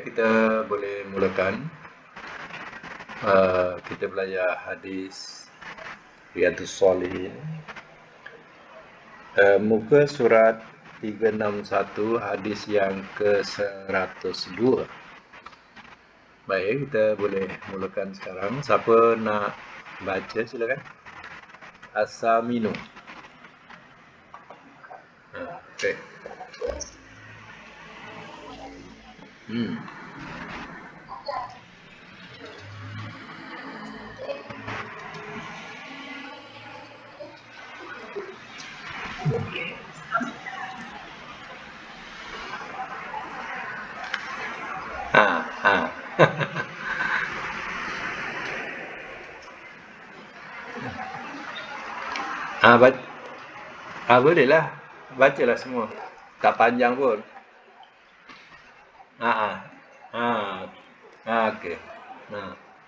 Baik, kita boleh mulakan. Kita belajar hadis Riyadhus Shalihin. Muka surat 361, hadis yang ke-102. Baik, kita boleh mulakan sekarang. Siapa nak baca, silakan. As-Saminu. Okey. Boleh lah. Bacalah semua. Tak panjang pun. Okey.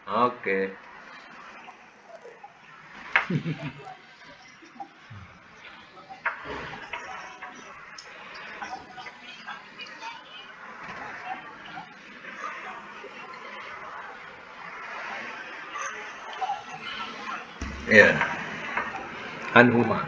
Okey. Ya. Anhuma.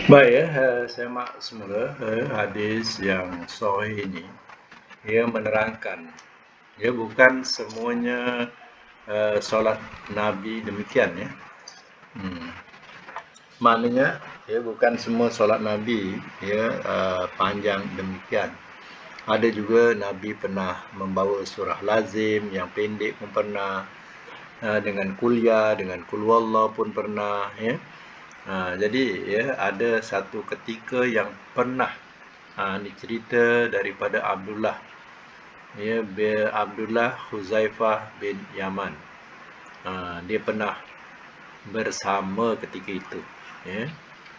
Baik ya, saya mak semula hadis yang sahih ini, ia menerangkan, ya bukan semuanya solat Nabi demikian ya. Maknanya ya bukan semua solat Nabi ya panjang demikian. Ada juga Nabi pernah membawa surah lazim yang pendek pun pernah, dengan kuliah, dengan kul huwallah pun pernah ya. Jadi ya ada satu ketika yang pernah, ini cerita daripada Abdullah ya, Abdullah Huzaifah bin Yaman. Dia pernah bersama ketika itu ya,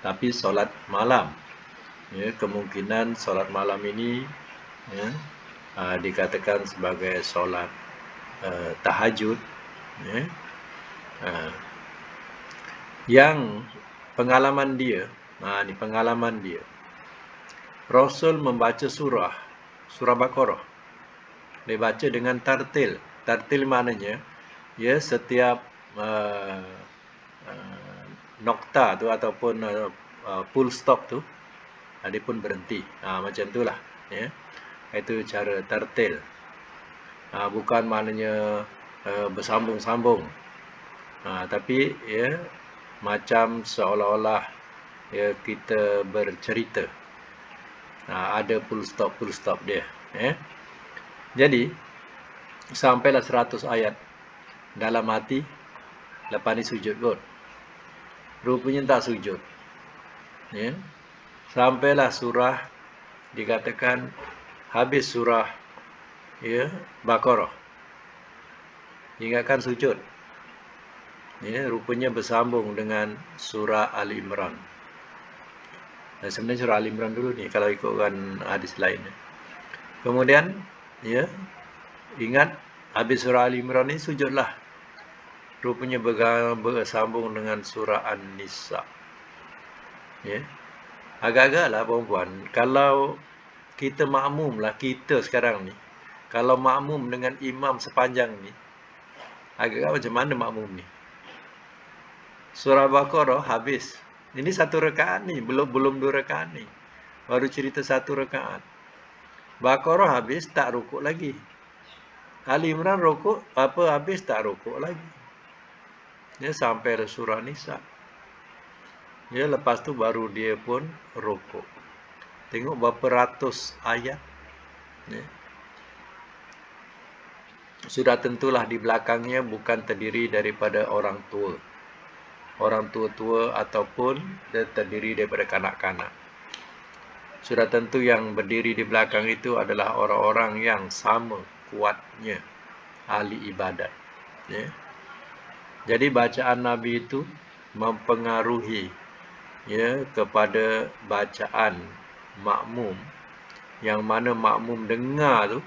tapi solat malam ya, kemungkinan solat malam ini ya, dikatakan sebagai solat tahajud ya. Yang pengalaman dia, ni pengalaman dia, Rasul membaca surah Baqarah, dia baca dengan tartil. Tartil maknanya ya setiap nokta tu ataupun full stop tu dia pun berhenti, macam itulah ya. Itu cara tartil. Bukan maknanya bersambung-sambung, tapi ya macam seolah-olah ya kita bercerita, ada full stop dia ya. Jadi sampailah 100 ayat dalam hati, lepas ni sujud kot. Rupanya tak sujud ya. Sampailah surah dikatakan habis surah ya Baqarah, ingatkan sujud ya, rupanya bersambung dengan surah Ali Imran. Sebenarnya surah Ali Imran dulu ni kalau ikutkan hadis lain. Kemudian ya ingat habis surah Ali Imran ni sujudlah, rupanya bersambung dengan surah An-Nisa ya. Agak-agaklah perempuan, kalau kita makmum lah, kita sekarang ni kalau makmum dengan imam sepanjang ni, agak-agak macam mana makmum ni? Surah Baqarah habis, ini satu rakaat ni, belum 2 rakaat ni, baru cerita 1 rakaat. Baqarah habis tak rukuk lagi, Ali Imran rukuk habis tak rukuk lagi ya, sampai surah Nisa ya, lepas tu baru dia pun rukuk. Tengok berapa ratus ayat ya. Sudah tentulah di belakangnya bukan terdiri daripada orang tua ataupun dia terdiri daripada kanak-kanak. Sudah tentu yang berdiri di belakang itu adalah orang-orang yang sama kuatnya ahli ibadat ya. Jadi bacaan Nabi itu mempengaruhi ya kepada bacaan makmum, yang mana makmum dengar tu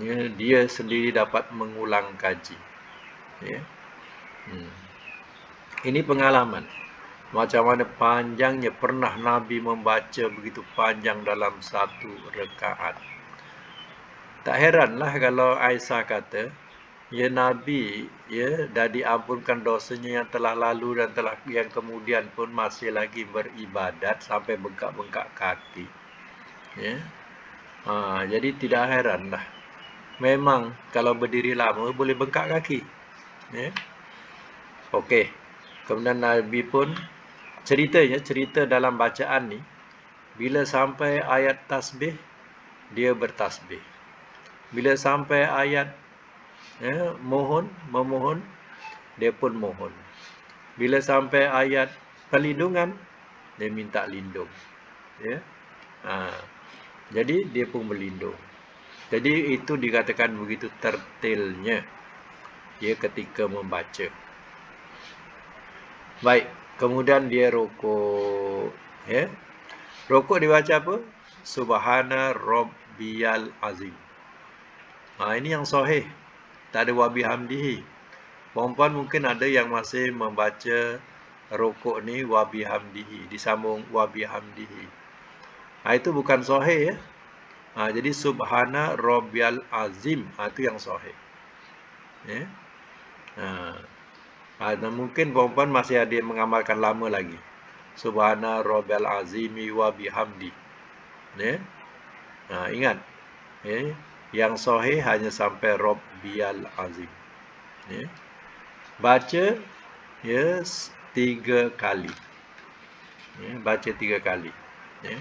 ya, dia sendiri dapat mengulang kaji ya. Ini pengalaman macam mana panjangnya pernah Nabi membaca begitu panjang dalam 1 rakaat. Tak heranlah kalau Aisyah kata ya Nabi ya dah diampunkan dosanya yang telah lalu dan yang kemudian pun masih lagi beribadat sampai bengkak-bengkak kaki ya. Jadi tidak heranlah, memang kalau berdiri lama boleh bengkak kaki ya. Okey, kemudian Nabi pun cerita dalam bacaan ni, bila sampai ayat tasbih dia bertasbih, bila sampai ayat ya, memohon dia pun mohon, bila sampai ayat perlindungan dia minta lindung ya. Jadi dia pun berlindung. Jadi itu dikatakan begitu tertilnya dia ketika membaca. Baik, kemudian dia rukuk ya. Rukuk dibaca apa? Subhana Rabbiyal Azim. Ini yang sahih, tak ada wa bihamdihi. Perempuan mungkin ada yang masih membaca rukuk ni wa bihamdihi, disambung wa bihamdihi. Itu bukan sahih ya. Jadi Subhana Rabbiyal Azim, itu yang sahih ya. Dan mungkin perempuan masih ada yang mengamalkan lama lagi. Subhana Rabbal Azimi wa bihamdi. Ya. Ingat. Ya. Yang sahih hanya sampai Rabbiyal Azim. Ya. Baca 3 kali. Ya. Baca 3 kali. Ya.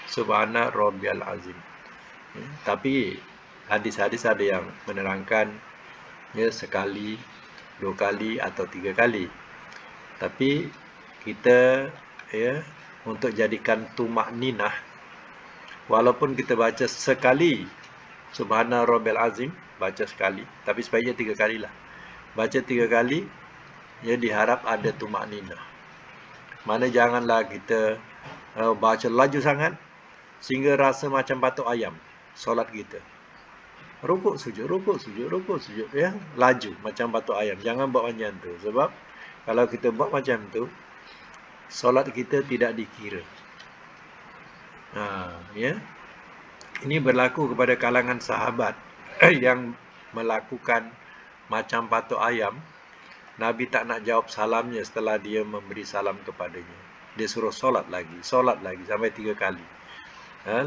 Subhana Rabbiyal Azim. Ya. Tapi hadis-hadis ada yang menerangkan sekali, 2 kali atau 3 kali. Tapi kita untuk jadikan tumakninah, walaupun kita baca sekali Subhana Rabbil Azim, baca sekali, tapi sebaiknya 3 kalilah. Baca 3 kali, diharap ada tumakninah. Mana janganlah kita baca laju sangat sehingga rasa macam batuk ayam solat kita. Rukuk sujud, rukuk sujud, rukuk sujud, laju macam batuk ayam. Jangan buat macam tu, sebab kalau kita buat macam tu, solat kita tidak dikira. Ini berlaku kepada kalangan sahabat yang melakukan macam patok ayam. Nabi tak nak jawab salamnya setelah dia memberi salam kepadanya. Dia suruh solat lagi sampai 3 kali.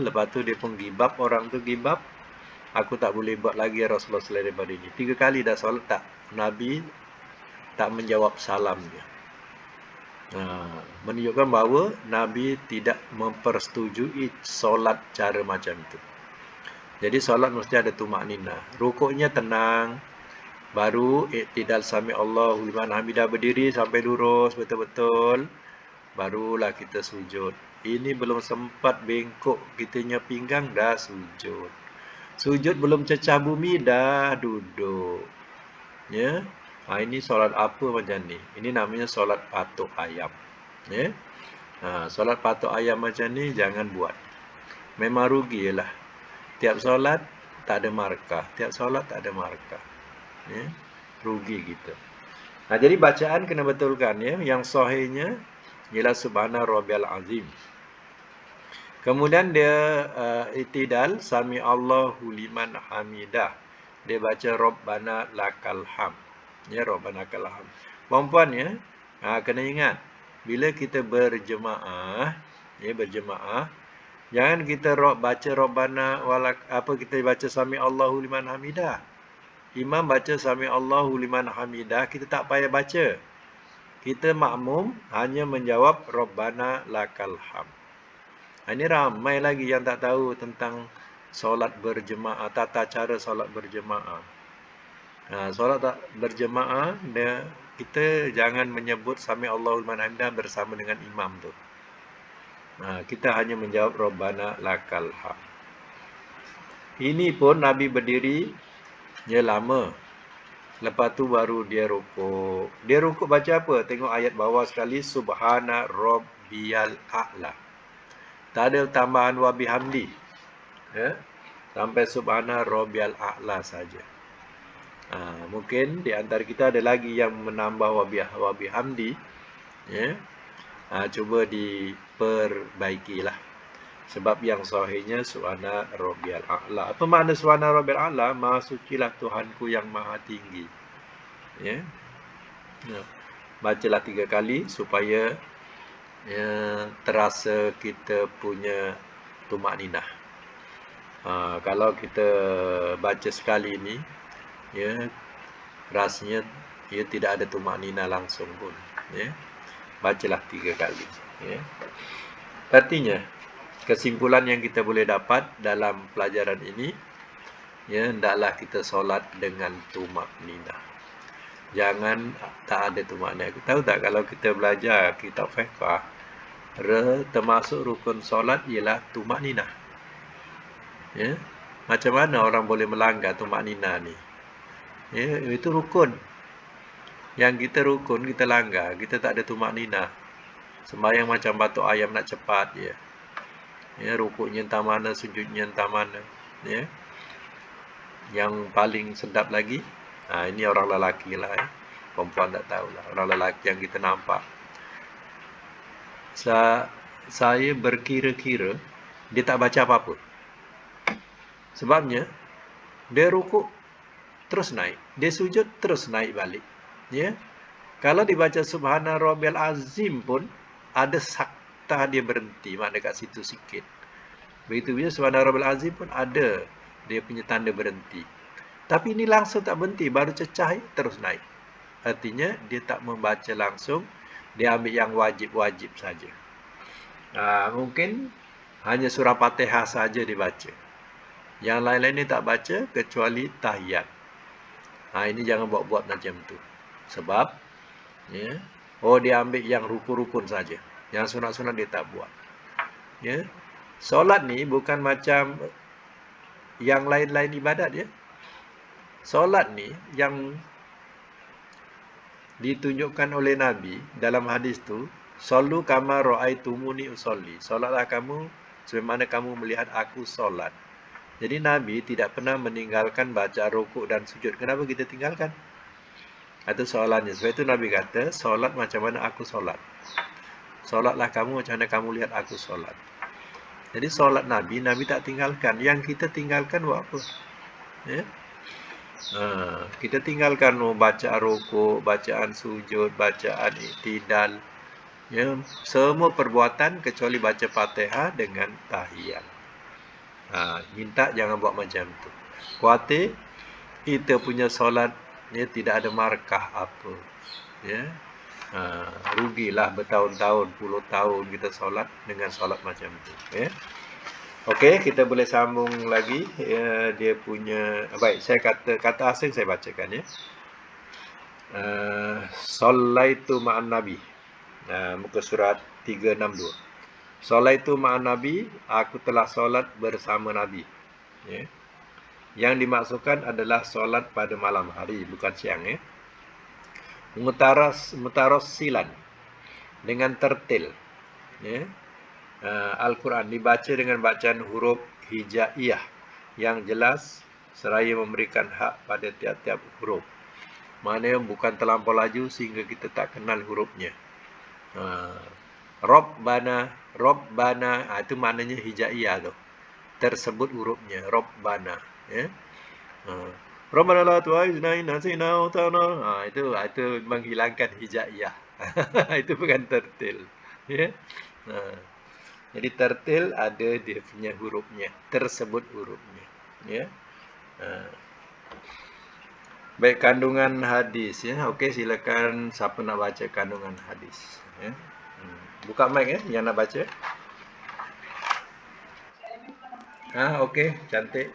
Lepas tu dia pun gibab, orang tu gibab. Aku tak boleh buat lagi ya Rasulullah selain daripada ini. 3 kali dah solat, tak. Nabi tak menjawab salamnya. Menunjukkan bahawa Nabi tidak mempersetujui solat cara macam itu. Jadi solat mesti ada tumakninah. Rukuknya tenang, baru iktidal sami Allahu liman hamidah, berdiri sampai lurus betul-betul, barulah kita sujud. Ini belum sempat bengkok kitanya pinggang dah sujud. Sujud belum cecah bumi dah duduk. Ya. Ini solat apa macam ni? Ini namanya solat patok ayam. Ya. Solat patok ayam macam ni jangan buat. Memang rugi lah. Tiap solat tak ada markah. Tiap solat tak ada markah. Ya. Rugi kita. Jadi bacaan kena betulkan ya. Yang sahihnya ialah Subhana Rabbiyal Azim. Kemudian dia itidal sami Allahu liman hamidah. Dia baca Rabbana lakal hamd. Ya, Rabbana lakal hamd. Puan-puan ya, kena ingat bila kita berjemaah, berjemaah, jangan kita baca Rabbana kita baca sami Allahu liman hamidah. Imam baca sami Allahu liman hamidah, kita tak payah baca. Kita makmum hanya menjawab Rabbana lakal hamd. Ini ramai lagi yang tak tahu tentang solat berjemaah, tata cara solat berjemaah. Solat tak berjemaah, kita jangan menyebut sami Allahu liman hamidah bersama dengan imam tu. Kita hanya menjawab Rabbana lakal hamd. Ini pun Nabi berdiri lama. Lepas tu baru dia rukuk. Dia rukuk baca apa? Tengok ayat bawah sekali, Subhana Rabbiyal A'la. Tak ada tambahan wa bihamdi. Sampai Subhana Rabbiyal A'la saja. Mungkin di antara kita ada lagi yang menambah wa bihamdi. Cuba diperbaikilah. Sebab yang sahihnya Subhana Rabbiyal A'la. Apa makna Subhana Rabbiyal A'la? Maha sucilah Tuhanku yang maha tinggi. Bacalah 3 kali supaya terasa kita punya tumakninah. Kalau kita baca sekali ini, rasanya tidak ada tumakninah langsung pun. Bacalah 3 kali. Artinya, kesimpulan yang kita boleh dapat dalam pelajaran ini, hendaklah kita solat dengan tumakninah. Jangan tak ada tumakninah. Tahu tak kalau kita belajar kitab fiqh, termasuk rukun solat ialah tumakninah. Macam mana orang boleh melanggar tumakninah ni? Itu rukun. Yang kita rukun, kita langgar. Kita tak ada tumakninah. Sembahyang macam batuk ayam nak cepat je. Rukuknya entah mana, sujudnya entah mana. Yang paling sedap lagi, ini orang lelaki lah. Perempuan tak tahulah. Orang lelaki yang kita nampak. Saya berkira-kira, dia tak baca apa-apa. Sebabnya, dia rukuk, terus naik. Dia sujud, terus naik balik. Kalau dibaca Subhana Rabbiyal Azim pun, ada sakta dia berhenti, mak dekat situ sikit. Begitu juga Subhana Rabbal Azim pun ada dia punya tanda berhenti. Tapi ini langsung tak berhenti, baru cecah terus naik. Artinya dia tak membaca langsung, dia ambil yang wajib-wajib saja. Mungkin hanya surah Fatihah saja dibaca. Yang lain-lain ni tak baca kecuali tahiyat. Ini jangan buat-buat macam tu. Sebab ya, dia ambil yang rukun-rukun saja. Yang sunat-sunat dia tak buat. Ya. Solat ni bukan macam yang lain-lain ibadat ya. Solat ni yang ditunjukkan oleh Nabi dalam hadis tu, sallu kama ra'aitumuni usolli. Solatlah kamu sebagaimana kamu melihat aku solat. Jadi Nabi tidak pernah meninggalkan baca rukuk dan sujud. Kenapa kita tinggalkan? Itu soalannya. Sebab itu Nabi kata, solat macam mana aku solat. Solatlah kamu macam mana kamu lihat aku solat. Jadi solat Nabi tak tinggalkan. Yang kita tinggalkan buat apa? Ya? Kita tinggalkan baca rukuk, bacaan sujud, bacaan iktidal. Ya, semua perbuatan kecuali baca Fatihah dengan tahiyat. Minta jangan buat macam tu. Khawatir kita punya solat tidak ada markah apa. Ya. Rugilah bertahun-tahun, puluh tahun kita solat dengan solat macam tu. Ya. Okey, kita boleh sambung lagi. Dia punya, baik, saya kata asing saya bacakan ya. Sallaitu ma'an Nabi. Muka surat 362. Sallaitu ma'an Nabi, aku telah solat bersama Nabi. Ya. Yang dimaksudkan adalah solat pada malam hari, bukan siang ya. Mutarassilan dengan tertil. Ya. Al-Quran dibaca dengan bacaan huruf hijaiyah yang jelas seraya memberikan hak pada tiap-tiap huruf. Maknanya bukan terlampau laju sehingga kita tak kenal hurufnya. Rabbana itu maknanya hijaiyah tu. Tersebut hurufnya Rabbana ya. Rabbana la tu'akhidhna in nasina aw akhtana. Itu menghilangkan hijaiyah. Itu bukan tertil ya. Jadi tertil ada dia punya hurufnya, tersebut hurufnya. Ya. Baik, kandungan hadis ya. Okey, silakan siapa nak baca kandungan hadis ya. Buka mic ya yang nak baca. Okey, cantik.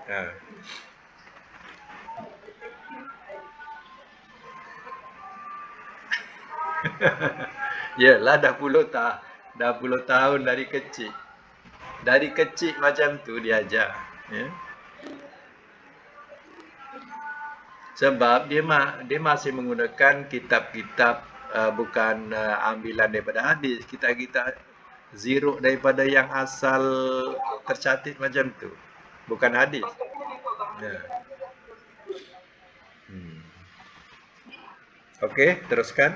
Yalah dah puluh tahun dari kecil. Dari kecil macam tu diajar ya. Sebab dia masih menggunakan kitab-kitab bukan ambilan daripada hadis. Kita zero daripada yang asal tercatat macam tu. Bukan hadis. Ya. Okey, teruskan.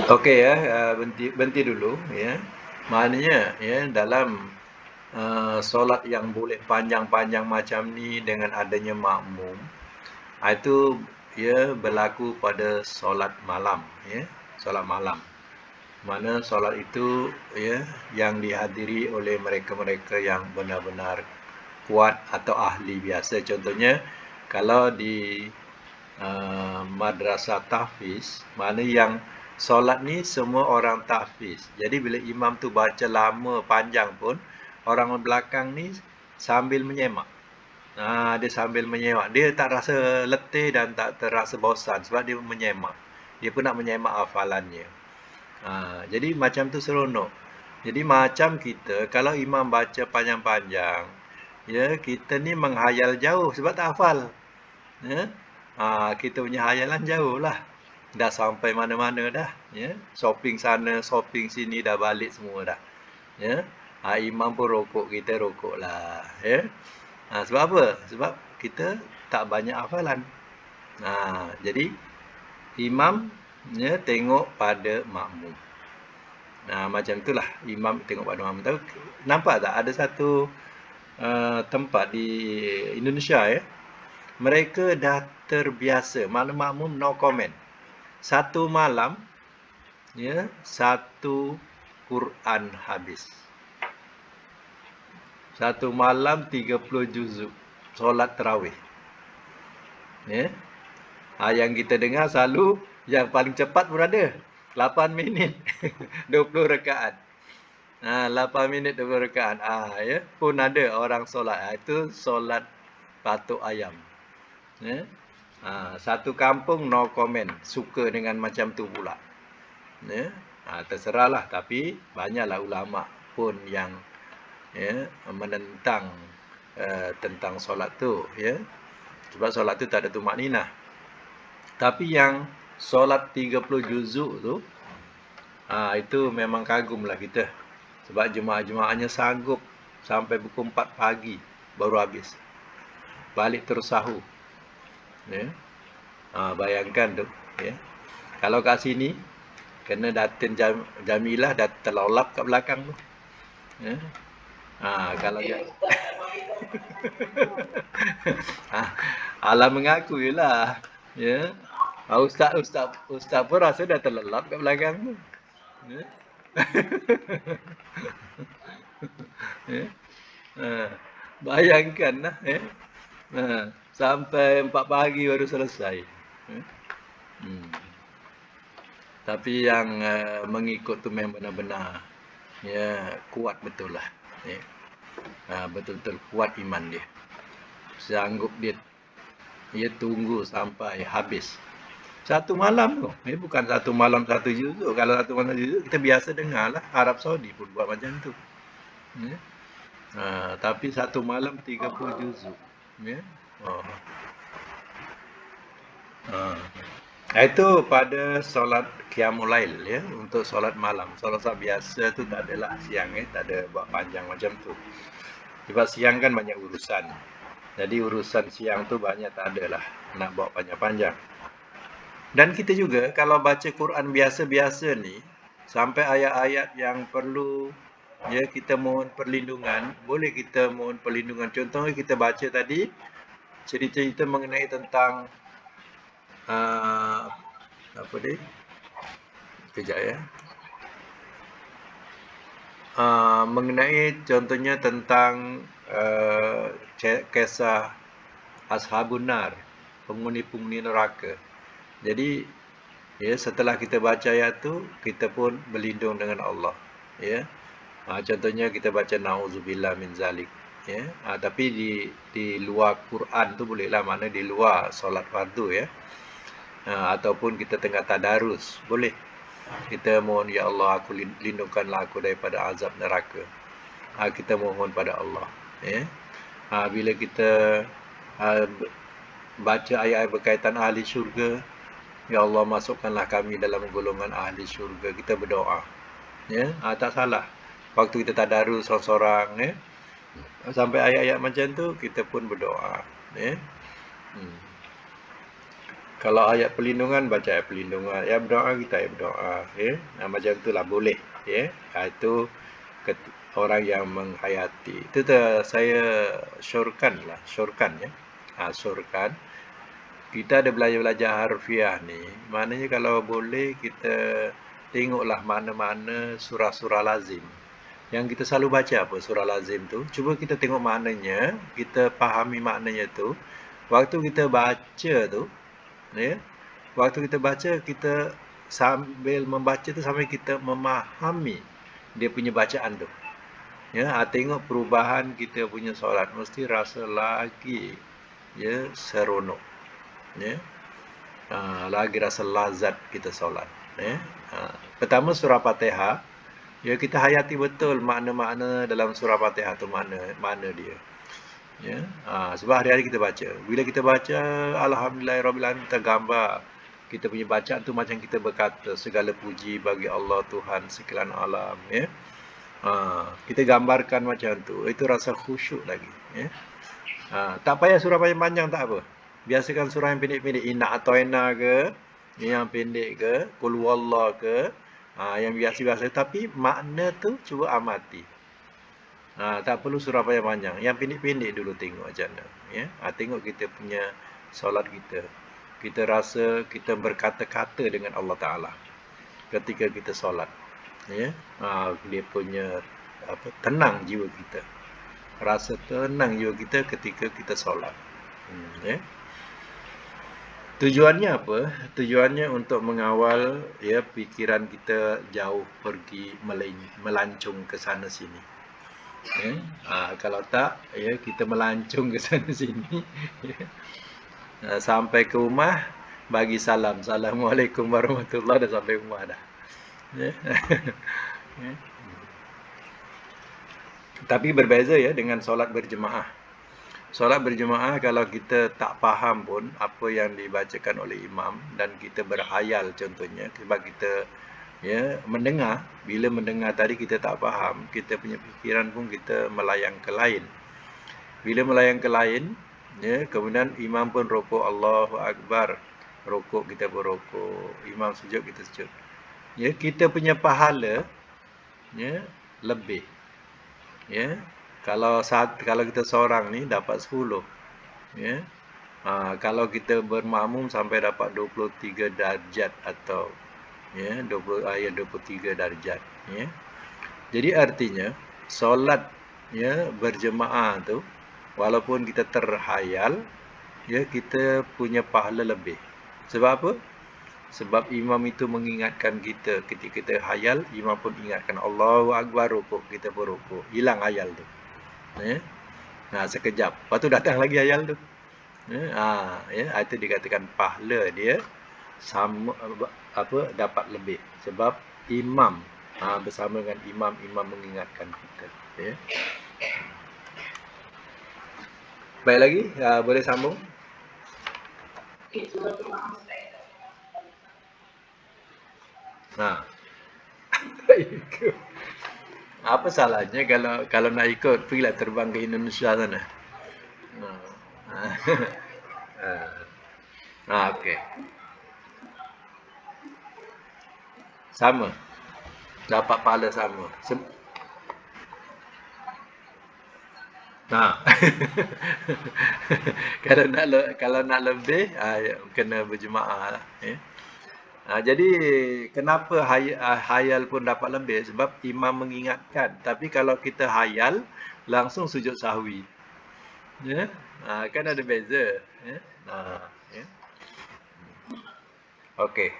Okey ya, berhenti dulu ya. Maknanya ya dalam solat yang boleh panjang-panjang macam ni dengan adanya makmum, itu ya berlaku pada solat malam ya, solat malam. Mana solat itu ya yang dihadiri oleh mereka-mereka yang benar-benar kuat atau ahli biasa. Contohnya kalau di madrasah tahfiz, mana yang solat ni semua orang tahfiz. Jadi bila imam tu baca lama panjang pun, orang belakang ni sambil menyemak. Dia sambil menyemak. Dia tak rasa letih dan tak terasa bosan sebab dia menyemak. Dia pun nak menyemak hafalannya. Jadi macam tu seronok. Jadi macam kita kalau imam baca panjang-panjang, Ya, kita ni menghayal jauh sebab tak hafal. Ya. Kita punya hayalan jauh lah. Dah sampai mana-mana dah. Ya. Shopping sana, shopping sini, dah balik semua dah. Ya. Imam pun rokok, kita rokok lah. Ya. Sebab apa? Sebab kita tak banyak hafalan. Jadi imam ya, tengok pada makmum. Macam itulah imam tengok pada makmum. Tapi nampak tak ada satu tempat di Indonesia ya, mereka dah terbiasa, makmum no comment. Satu malam ya, satu Quran habis. Satu malam 30 juzuk solat tarawih. Ya. Yang kita dengar selalu yang paling cepat pun ada 8 minit 20 rakaat. 8 minit 20 rakaat. Ya, pun ada orang solat. Itu solat patuk ayam. Ya. Satu kampung no comment, suka dengan macam tu pula. Ya. Terserahlah, tapi banyaklah ulama pun yang ya, menentang tentang solat tu ya. Sebab solat tu tak ada tumakninah. Tapi yang solat 30 juzuk tu itu memang kagumlah kita. Sebab jemaah-jemaahnya sanggup sampai pukul 4 pagi baru habis. Balik terus sahur. Ya. Bayangkan tu ya. Kalau kat sini kena Datin Jamilah dah terlolap kat belakang tu. Ya. Kalau Alah mengaku jelah. Ya. Ustaz pun rasa dah terlelap kat belakang tu. Ya. Ya. Bayangkan lah ya. Sampai 4 pagi baru selesai. Tapi yang mengikut tu memang benar-benar ya, kuat betul lah ya. Betul-betul kuat iman dia. Sanggup dia tunggu sampai habis. Satu malam tu. Bukan satu malam satu juzuk. Kalau satu malam juzuk kita biasa dengar lah. Arab Saudi pun buat macam tu. Ya. Tapi satu malam 30 juzuk. Ya. Itu pada solat Qiyamul Lail ya, untuk solat malam. Solat biasa tu tak adalah siang tak ada buat panjang macam tu. Sebab siang kan banyak urusan. Jadi urusan siang tu banyak tak adalah nak buat panjang-panjang. Dan kita juga kalau baca Quran biasa-biasa ni sampai ayat-ayat yang perlu ya kita mohon perlindungan, boleh kita mohon perlindungan. Contohnya kita baca tadi cerita-cerita mengenai tentang apa dia? Kejap ya. Mengenai contohnya tentang kisah Ashabun Nar, penghuni-penghuni neraka. Jadi ya, setelah kita baca ayat tu, kita pun berlindung dengan Allah. Ya. Contohnya kita baca na'udzubillah min zalik. Ya. Tapi di luar Quran tu bolehlah, mana di luar solat fardu ya. Ataupun kita tengah tadarus, boleh. Kita mohon, ya Allah, aku lindungkanlah aku daripada azab neraka. Kita mohon pada Allah. Ya. Bila kita baca ayat-ayat berkaitan ahli syurga, ya Allah, masukkanlah kami dalam golongan ahli syurga. Kita berdoa. Ya, tak salah. Waktu kita tadarus sorang-sorang ya. Sampai ayat-ayat macam tu kita pun berdoa, ya. Kalau ayat perlindungan, baca ayat perlindungan. Ya, berdoa, kita ayat berdoa. Ya. Macam itulah boleh. Ya. Itu orang yang menghayati. Itu saya syorkan lah. Syorkan ya. Syorkan. Kita ada belajar-belajar harfiah ni. Maknanya kalau boleh kita tengoklah mana-mana surah-surah lazim. Yang kita selalu baca apa surah lazim tu. Cuba kita tengok maknanya. Kita fahami maknanya tu. Waktu kita baca tu. Ya, waktu kita baca, kita sambil membaca tu sambil kita memahami dia punya bacaan tu. Ya, tengok perubahan kita punya solat, mesti rasa lagi ya seronok. Ya. Lagi rasa lazat kita solat. Ya. Pertama surah Fatihah, ya kita hayati betul makna-makna dalam surah Fatihah tu, mana dia. Ya. Sebab hari-hari kita baca. Bila kita baca alhamdulillahirabbil alamin, kita gambar kita punya bacaan tu macam kita berkata segala puji bagi Allah Tuhan sekalian alam, ya. Kita gambarkan macam tu. Itu rasa khusyuk lagi, ya. Tak payah surah panjang-panjang, tak apa. Biasakan surah yang pendek-pendek, inna atoina ke, yang pendek ke, qul huwallah ke, yang biasa-biasa, tapi makna tu cuba amati. Tak perlu surah panjang-panjang. Yang pendek-pendek dulu tengok macam mana, ya. Tengok kita punya solat kita. Kita rasa kita berkata-kata dengan Allah Taala ketika kita solat, ya. Dia punya tenang jiwa kita. Rasa tenang jiwa kita ketika kita solat. Ya. Tujuannya apa? Tujuannya untuk mengawal, ya, fikiran kita jauh pergi melancung ke sana sini. Ya. Kalau tak, ya, kita melancung ke sana sini. Ya. Sampai ke rumah bagi salam. Assalamualaikum warahmatullahi, dah sampai rumah dah. Ya. Ya. Tapi berbeza, ya, dengan solat berjemaah. Solat berjemaah kalau kita tak faham pun apa yang dibacakan oleh imam dan kita berhayal contohnya, sebab kita, ya, mendengar, bila mendengar tadi kita tak faham, kita punya fikiran pun kita melayang ke lain. Bila melayang ke lain, ya, kemudian imam pun rukuk, Allahu Akbar, rukuk kita pun rukuk, imam sujud kita sujud. Ya, kita punya pahala, ya, lebih. Ya. Kalau kita seorang ni dapat 10. Ya. Kalau kita bermakmum sampai dapat 23 darjat atau, ya, 23 darjat, ya. Jadi artinya solat, ya, berjemaah tu walaupun kita terhayal, ya, kita punya pahala lebih. Sebab apa? Sebab imam itu mengingatkan kita ketika kita hayal, imam pun ingatkan Allahu Akbar, rukuk kita pun rukuk. Hilang hayal tu. Ya. Sekejap. Lepas tu datang lagi hayal tu. Itu dikatakan pahala dia sama, dapat lebih sebab imam, bersama dengan imam mengingatkan kita, ya. Baik lagi, boleh sambung. Apa salahnya kalau nak ikut, pergilah terbang ke Indonesia sana. Okey. Sama. Dapat pahala sama. Kalau nak lebih, kena berjemaah lah, ya. Jadi kenapa hayal pun dapat lebih? Sebab imam mengingatkan. Tapi kalau kita hayal, langsung sujud sahwi. Ya? Kan ada beza. Ya? Ya? Okey.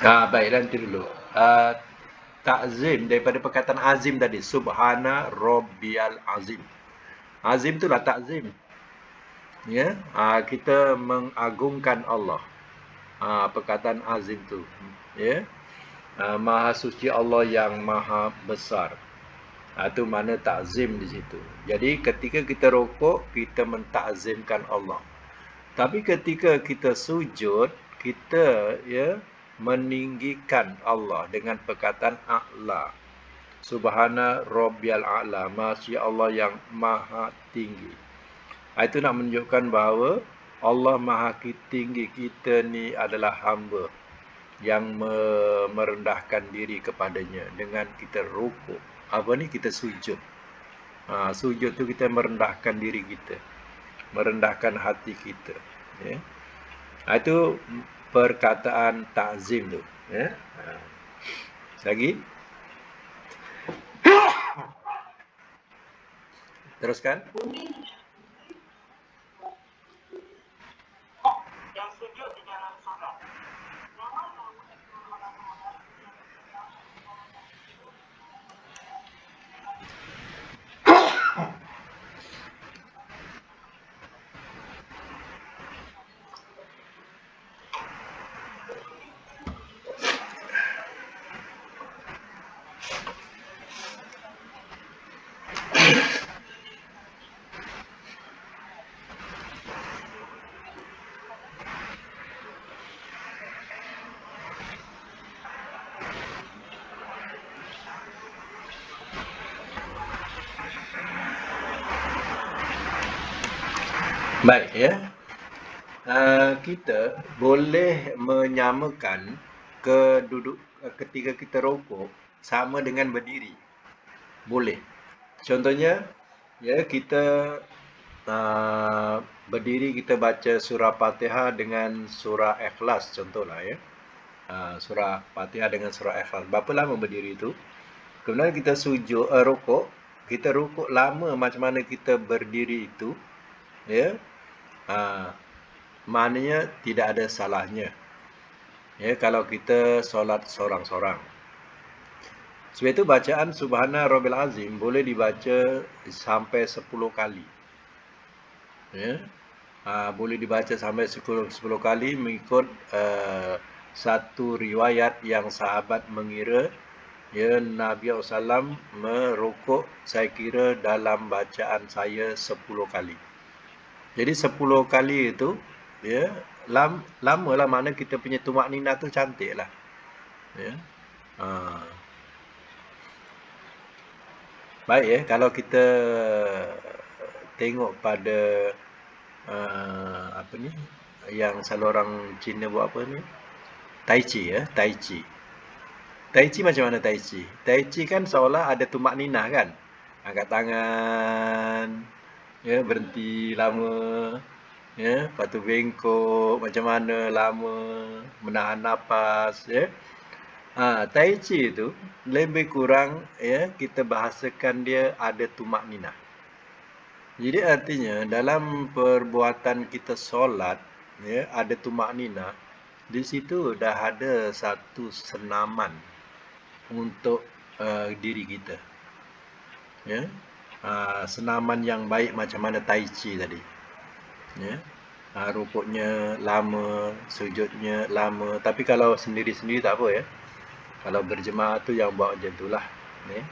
Baik, nanti dulu. Ta'zim daripada perkataan azim tadi. Subhana Rabbiyal Azim. Azim itulah ta'zim. Ya, kita mengagungkan Allah. Perkataan azim tu. Ya. Maha suci Allah yang maha besar. Itu mana ta'zim di situ. Jadi ketika kita rukuk, kita mentakzimkan Allah. Tapi ketika kita sujud, kita, ya, meninggikan Allah dengan perkataan a'la. Subhana Rabbiyal a'la, Masya Allah yang maha tinggi. Itu nak menunjukkan bahawa Allah maha tinggi, kita ni adalah hamba yang merendahkan diri kepadanya dengan kita rukuk. Kita sujud. Sujud tu kita merendahkan diri kita, merendahkan hati kita, ya. Itu perkataan ta'zim tu, ya. Lagi? Teruskan. Baik ya. Kita boleh menyamakan ketika kita rokok sama dengan berdiri. Boleh. Contohnya, ya kita berdiri kita baca surah Fatihah dengan surah Ikhlas contohlah ya. Surah Fatihah dengan surah Ikhlas. Berapa lama berdiri itu? Kemudian kita rokok, kita rokok lama macam mana kita berdiri itu, ya. Maknanya tidak ada salahnya. Ya, kalau kita solat sorang-sorang. Sebab itu bacaan Subhana Rabbil Azim boleh dibaca sampai 10 kali. Ya. Boleh dibaca sampai 10 kali mengikut satu riwayat yang sahabat mengira ya Nabi SAW merokok saya kira dalam bacaan saya 10 kali. Jadi 10 kali itu ya lama lah, mana kita punya tumak nina tu cantik lah. Ya. Baik ya, kalau kita tengok pada apa ni yang selalu orang Cina buat apa ni? Tai Chi ya, Tai Chi. Tai Chi macam mana Tai Chi? Tai Chi kan seolah ada tumak nina kan? Angkat tangan, ya berhenti lama, ya, lepas tu bengkok macam mana lama, menahan nafas ya. Tai Chi itu lebih kurang ya kita bahasakan dia ada tumak nina. Jadi artinya dalam perbuatan kita solat ya ada tumak nina, di situ dah ada satu senaman untuk diri kita. Ya. Senaman yang baik macam mana Tai Chi tadi. Ya. Rukuknya lama, sujudnya lama. Tapi kalau sendiri-sendiri tak apa ya. Kalau berjemaah tu yang buat macam itulah. Ya.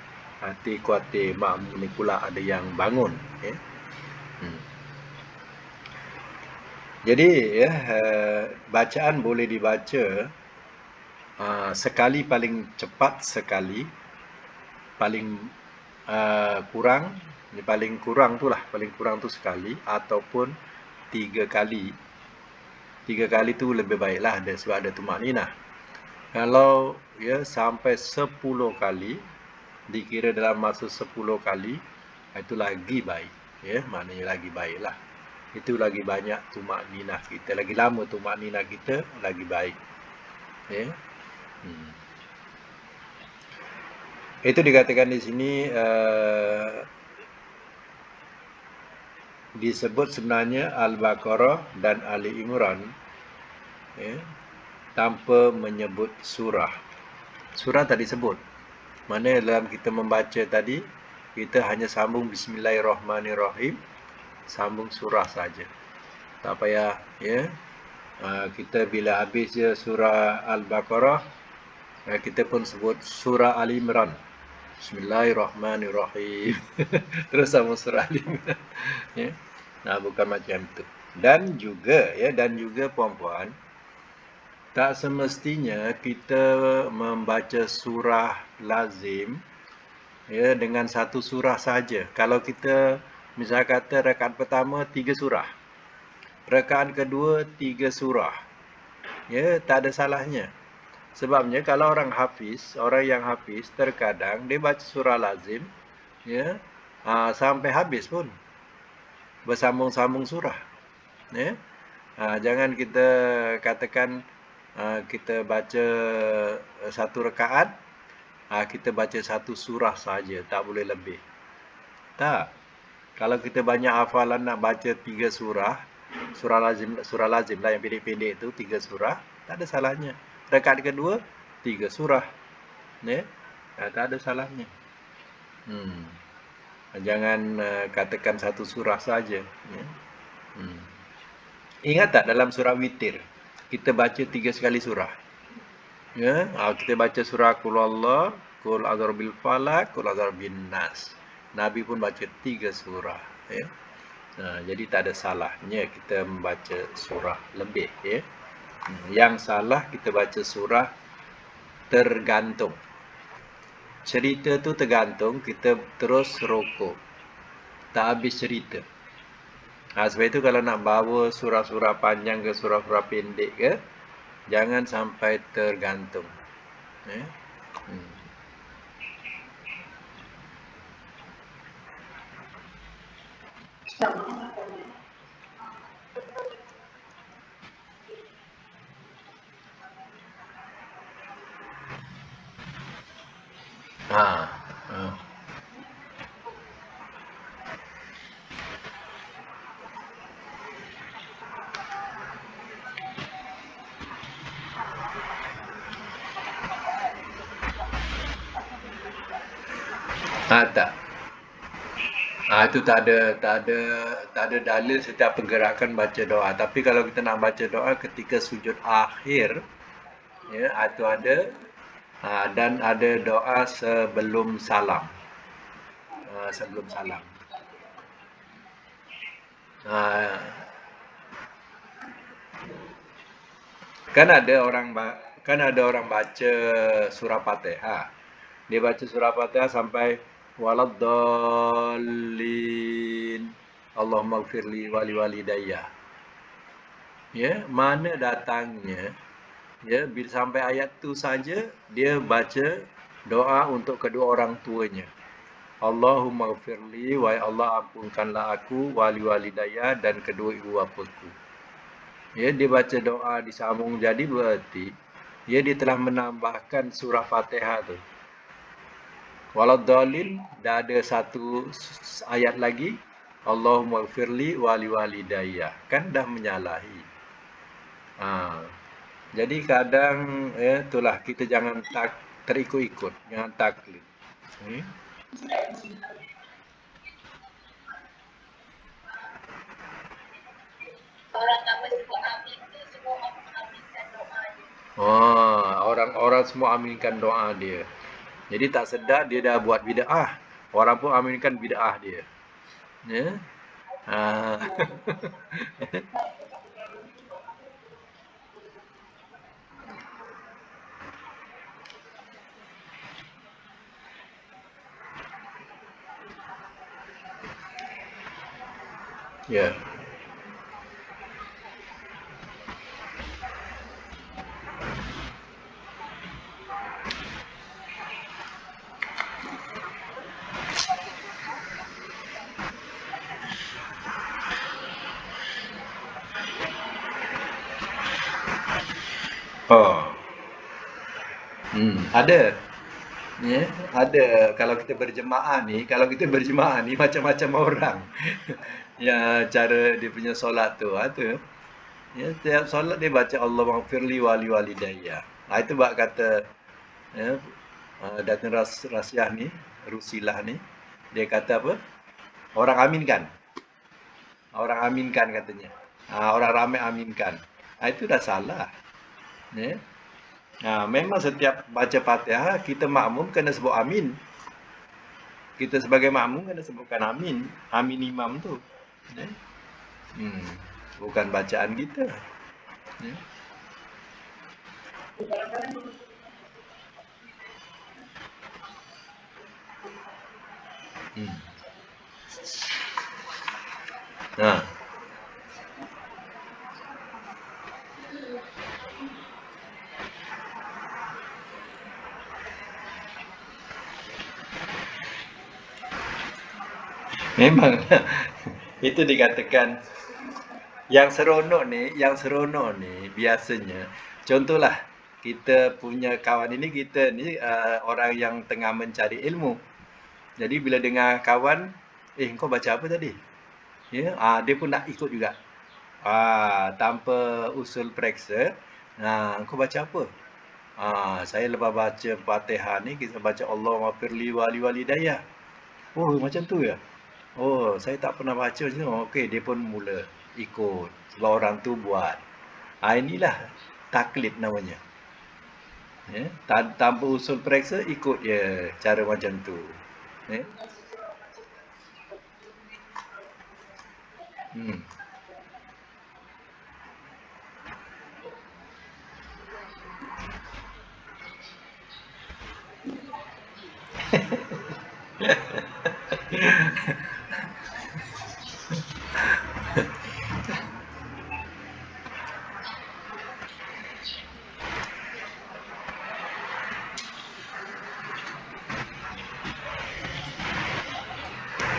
Hati kuatir makmum ni pula ada yang bangun. Ya. Jadi ya bacaan boleh dibaca sekali paling cepat sekali, paling kurang, paling kurang tu lah, paling kurang tu sekali ataupun 3 kali. 3 kali tu lebih baiklah sebab ada tumak ninah. Kalau ya sampai 10 kali, dikira dalam masa 10 kali, itu lagi baik. Ya, maknanya lagi baiklah. Itu lagi banyak tumak ninah kita, lagi lama tumak ninah kita, lagi baik. Ya. Itu dikatakan di sini disebut sebenarnya Al-Baqarah dan Ali Imran ya, tanpa menyebut surah. Surah tak disebut. Mana dalam kita membaca tadi, kita hanya sambung Bismillahirrahmanirrahim, sambung surah saja. Tak payah ya. Kita bila habis je surah Al-Baqarah, kita pun sebut surah Ali Imran. Bismillahirrahmanirrahim. Terus sambung surah Ali Imran. Ya. Bukan macam itu. Dan juga puan-puan, tak semestinya kita membaca surah lazim ya dengan satu surah saja. Kalau kita misal kata rakaat pertama 3 surah, rakaat kedua 3 surah, ya tak ada salahnya. Sebabnya kalau orang yang hafiz terkadang dia baca surah lazim ya sampai habis pun bersambung-sambung surah. Ya. Jangan kita katakan kita baca satu rakaat, kita baca satu surah saja, tak boleh lebih. Tak. Kalau kita banyak hafalan nak baca 3 surah, surah lazim lah yang pendek-pendek tu 3 surah, tak ada salahnya. Rakaat kedua 3 surah. Ya. Tak ada salahnya. Jangan katakan satu surah saja. Ya. Ingat tak dalam surah witir kita baca 3 sekali surah. Ya, kita baca surah Qul Allah, Qul A'udzu bil Falaq, Qul A'udzu bin Nas. Nabi pun baca 3 surah, ya. Jadi tak ada salahnya kita membaca surah lebih, ya. Yang salah kita baca surah tergantung. Cerita tu tergantung, kita terus rokok. Tak habis cerita. Sebab itu kalau nak bawa surah-surah panjang ke surah-surah pendek ke, jangan sampai tergantung. Eh? Hmm. Ha. Ha. Tak. Itu tak ada dalil setiap pergerakan baca doa. Tapi kalau kita nak baca doa ketika sujud akhir, ya, itu ada. Dan ada doa sebelum salam. Sebelum salam. Ha, kan ada orang baca surah Fatihah. Dia baca surah Fatihah sampai waladdallin. Allahumma gfirli wali walidayya. Ya, mana datangnya, ya, bila sampai ayat tu saja dia baca doa untuk kedua orang tuanya. Allahumma gfirli, wahai Allah ampunkanlah aku, wali walidayya, dan kedua ibu bapaku. Ya, dia baca doa disambung, jadi berarti ya, dia telah menambahkan surah Fatihah tu. Waladdallin, dah ada satu ayat lagi, Allahumma gfirli wali walidayya. Kan dah menyalahi. Jadi kadang, ya, itulah, kita jangan terikut-ikut, jangan taklid. Hmm? Orang semua aminkan doa dia. Jadi tak sedar dia dah buat bid'ah. Orang pun aminkan bid'ah dia. Ya. Ah. Ya. Oh. Ada. Ya, ada. Kalau kita berjemaah ni macam-macam orang. Ya, cara dia punya solat tu ada. Ya, setiap solat dia baca Allah maghfirli wali walidayya. Itu bab kata, ya, Datin Rasiah ni, Rusilah ni, dia kata apa? Orang aminkan. Orang aminkan katanya. Orang ramai aminkan. Itu dah salah. Ya. Memang setiap baca Fatihah kita makmum kena sebut amin. Kita sebagai makmum kena sebutkan amin. Amin imam tu. Ya. Bukan bacaan kita. Ya. Nah, memang itu dikatakan yang seronok ni biasanya, contohlah kita punya kawan ini, kita ni orang yang tengah mencari ilmu. Jadi bila dengar kawan, kau baca apa tadi? Ya, dia pun nak ikut juga. Tanpa usul periksa, kau baca apa? Saya lepas baca Fatihah ni, kita baca Allah maghfirli wali walidayya. Oh, macam tu ya? Oh, saya tak pernah baca macam tu. Okey, dia pun mula ikut. Sebab orang tu buat. Inilah taklid namanya. Ya? Tanpa usul periksa, ikut je cara macam tu. Ya? Hmm.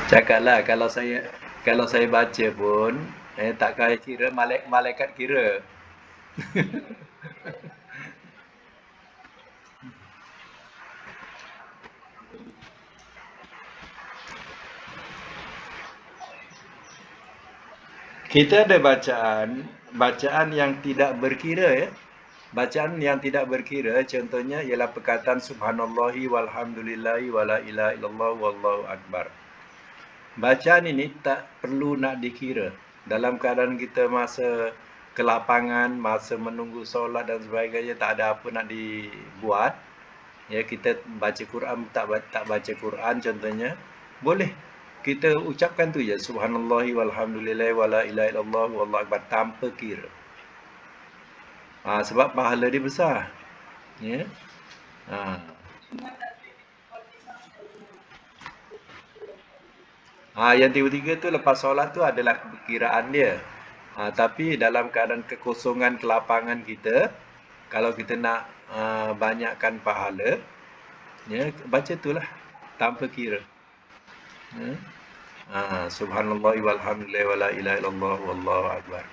Cakaplah kalau saya baca pun tak kaya kira malaikat kira. Kita ada bacaan yang tidak berkira ya. Bacaan yang tidak berkira contohnya ialah perkataan subhanallahi walhamdulillahi wala ilaha illallah wallahu akbar. Bacaan ini tak perlu nak dikira. Dalam keadaan kita masa kelapangan, masa menunggu solat dan sebagainya, tak ada apa nak dibuat. Ya, kita baca Quran, tak baca Quran contohnya, boleh. Kita ucapkan tu je, subhanallahi walhamdulillahi wala ilaha illallah wallahu akbar tanpa kira. Sebab pahala dia besar. Ya. Ha. Yang tiga-tiga tu lepas solat tu adalah perkiraan dia. Tapi dalam keadaan kekosongan kelapangan kita, kalau kita nak banyakkan pahala, ya, baca tu lah tanpa kira. Ya. Subhanallah walhamdulillah wala ilaha illallah wallahu akbar.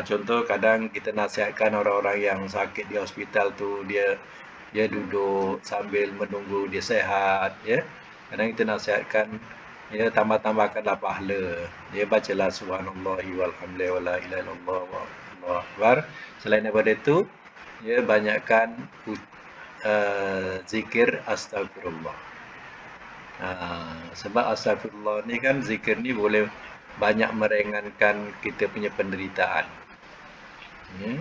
Contoh kadang kita nasihatkan orang-orang yang sakit di hospital tu, dia duduk sambil menunggu dia sehat, ya. Kadang kita nasihatkan, ya, tambah-tambahkanlah pahala. Dia bacalah subhanallah walhamdulillah wala ilaha illallah wallahu akbar. Selain daripada itu, ya, banyakkan zikir astagfirullah. Sebab astagfirullah ni kan, zikir ni boleh banyak meringankan kita punya penderitaan. Ya?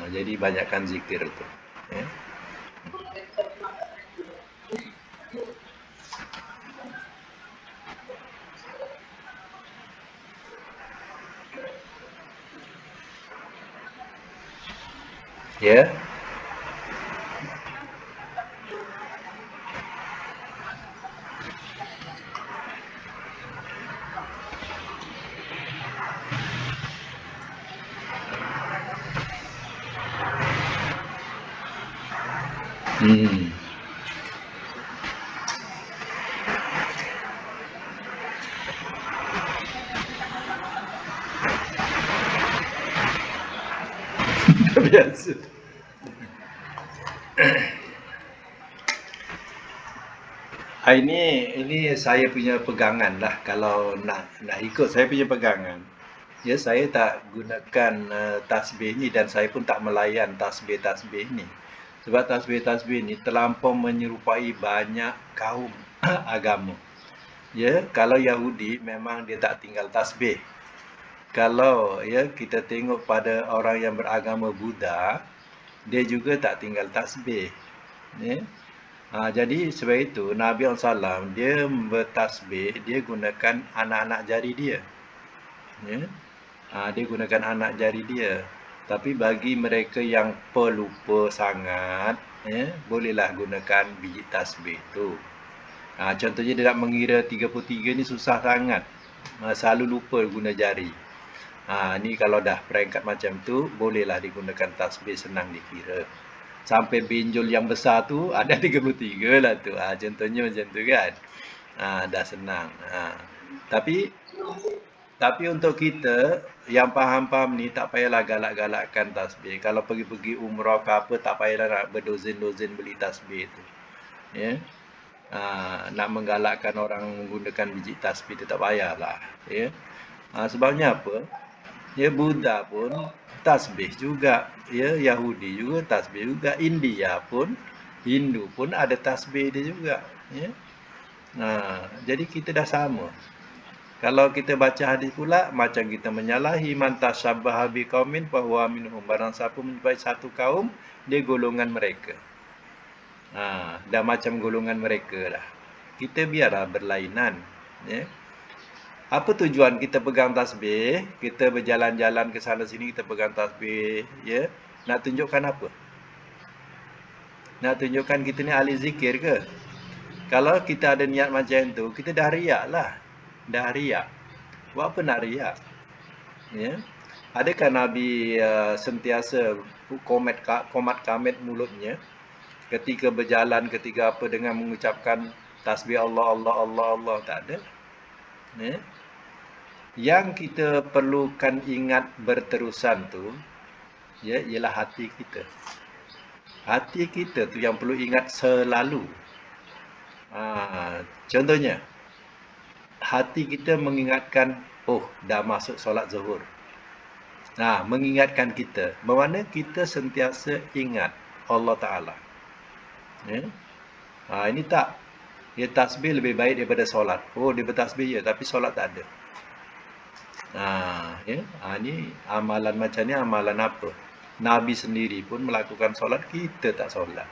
Jadi banyakkan zikir tu. Ya? Ya. Biasa. Ini saya punya pegangan lah. Kalau nak ikut saya punya pegangan, ya, saya tak gunakan tasbih ni dan saya pun tak melayan tasbih ni. Sebab tasbih ni terlampau menyerupai banyak kaum agama. Ya, kalau Yahudi memang dia tak tinggal tasbih. Kalau ya kita tengok pada orang yang beragama Buddha, dia juga tak tinggal tasbih. Ya. Jadi sebab itu Nabi SAW dia bertasbih, dia gunakan anak-anak jari dia. Ya. Dia gunakan anak jari dia. Tapi bagi mereka yang pelupa sangat, ya, bolehlah gunakan biji tasbih tu. Contohnya dia nak mengira 33 ni susah sangat. Selalu lupa guna jari. Ni kalau dah peringkat macam tu, bolehlah digunakan tasbih, senang dikira. Sampai benjol yang besar tu ada 33 lah tu. Contohnya macam tu kan. Dah senang. Tapi untuk kita yang faham-faham ni tak payahlah galak-galakkan tasbih. Kalau pergi umrah ke apa, tak payahlah nak berdozen-dozen beli tasbih tu. Ya. Nak menggalakkan orang menggunakan biji tasbih tu tak payahlah. Ya. Sebabnya apa? Ya, Buddha pun tasbih juga, ya, Yahudi juga tasbih juga, India pun, Hindu pun ada tasbih dia juga, ya. Jadi kita dah sama. Kalau kita baca hadis pula, macam kita menyalahi man tashabbaha biqaumin fahuwa minhum. Barang siapa menyerupai satu kaum, dia golongan mereka. Dah macam golongan mereka dah. Kita biarlah berlainan, ya. Apa tujuan kita pegang tasbih? Kita berjalan-jalan ke sana sini, kita pegang tasbih, ya. Nak tunjukkan apa? Nak tunjukkan kita ni ahli zikir ke? Kalau kita ada niat macam tu, kita dah riak lah. Dah riak. Buat apa nak riak? Ya. Adakah Nabi sentiasa komat kamit mulutnya ketika berjalan, ketika apa, dengan mengucapkan tasbih Allah, Allah, Allah, Allah? Tak ada. Ya. Yang kita perlukan ingat berterusan tu, ya, ialah hati kita. Hati kita tu yang perlu ingat selalu. Contohnya, hati kita mengingatkan, oh, dah masuk solat zuhur. Mengingatkan kita. Bermakna kita sentiasa ingat Allah Ta'ala. Ya? Ini tak. Ya, tasbih lebih baik daripada solat. Oh, dia bertasbih ya, tapi solat tak ada. Ya. Ni amalan macam ni amalan apa? Nabi sendiri pun melakukan solat, kita tak solat.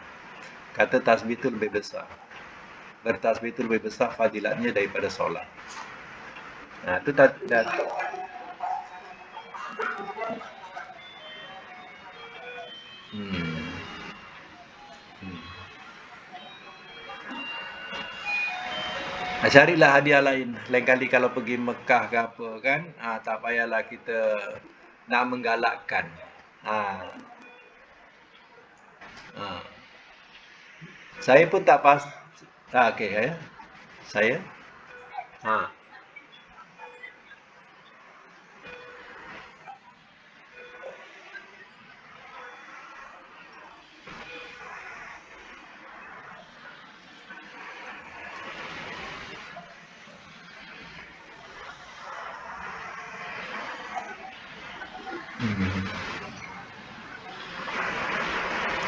Kata tasbih itu lebih besar. Bertasbih itu lebih besar fadilatnya daripada solat. Itu tak. Carilah hadiah lain. Lain kali kalau pergi Mekah ke apa kan, tak payahlah kita nak menggalakkan. Ha. Saya pun tak pas. Okey, ya. Saya. Ha.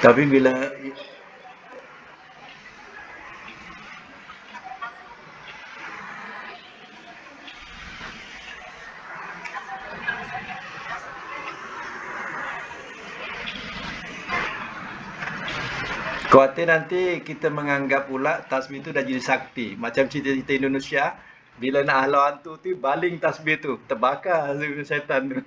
Tapi bila khawatir nanti kita menganggap pula tasbih itu dah jadi sakti. Macam cerita-cerita Indonesia, bila nak halau hantu tu, baling tasbih tu. Terbakar syaitan tu.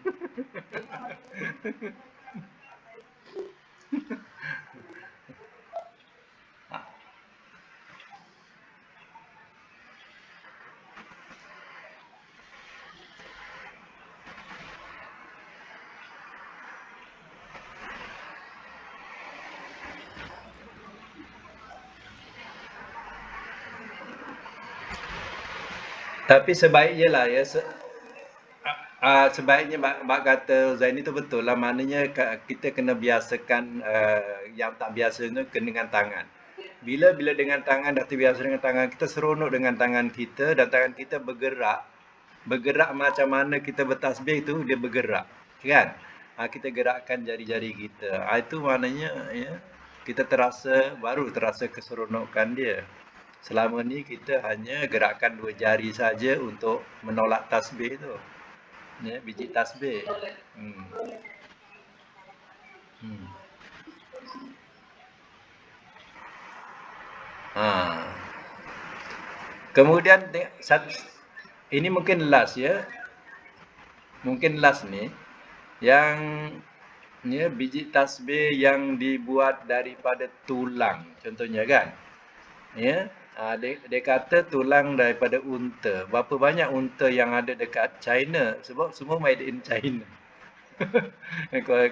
Tapi sebaiknya lah ya, sebaiknya mak kata Zaini tu betul lah. Maknanya kita kena biasakan yang tak biasa tu dengan tangan. Bila dengan tangan dah terbiasa dengan tangan kita, seronok dengan tangan kita dan tangan kita bergerak. Bergerak macam mana kita bertasbih tu dia bergerak. Kan? Kita gerakkan jari-jari kita. Itu maknanya ya, kita baru terasa keseronokan dia. Selama ni kita hanya gerakkan 2 jari saja untuk menolak tasbih tu. Ya, biji tasbih. Hmm. Kemudian ini mungkin last ya. Mungkin last ni yang ya, biji tasbih yang dibuat daripada tulang contohnya kan. Ya. Dia kata tulang daripada unta. Berapa banyak unta yang ada dekat China sebab semua made in China.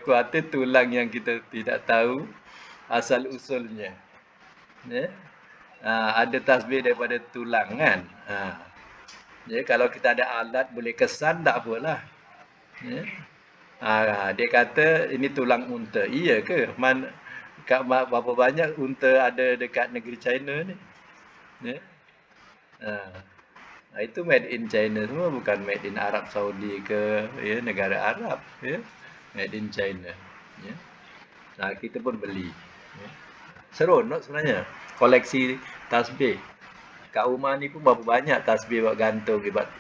Kuat tulang yang kita tidak tahu asal usulnya. Ya. Ada tasbih daripada tulang kan. Ya, kalau kita ada alat boleh kesan tak apalah. Ya. Dia kata ini tulang unta. Iya ke? Berapa banyak unta ada dekat negeri China ni? Ya. Itu made in China semua, bukan made in Arab Saudi ke ya, negara Arab ya. Made in China. Ya. Kita pun beli. Ya. Seronok sebenarnya koleksi tasbih. Kat rumah ni pun berapa banyak tasbih buat gantung, buat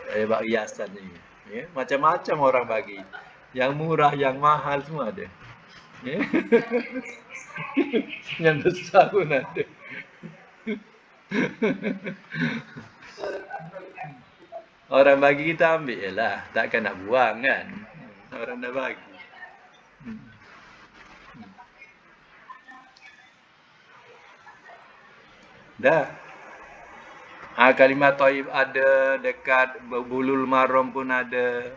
hiasan ni. Ya, macam-macam orang bagi. Yang murah, yang mahal semua ada. Ya. Yang besar pun ada. Orang bagi kita ambil je lah. Takkan nak buang kan. Orang dah bagi. Dah. Kalimah Thayyib ada, dekat Bulul Maram pun ada.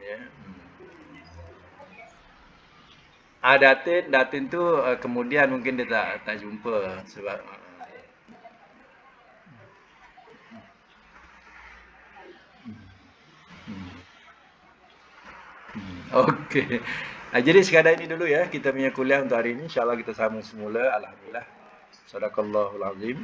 Ya. Datin tu kemudian mungkin dia tak jumpa sebab Okey. Jadi sekadar ini dulu ya kita punya kuliah untuk hari ini. InsyaAllah kita sambung semula. Alhamdulillah. Sadaqallahul azim.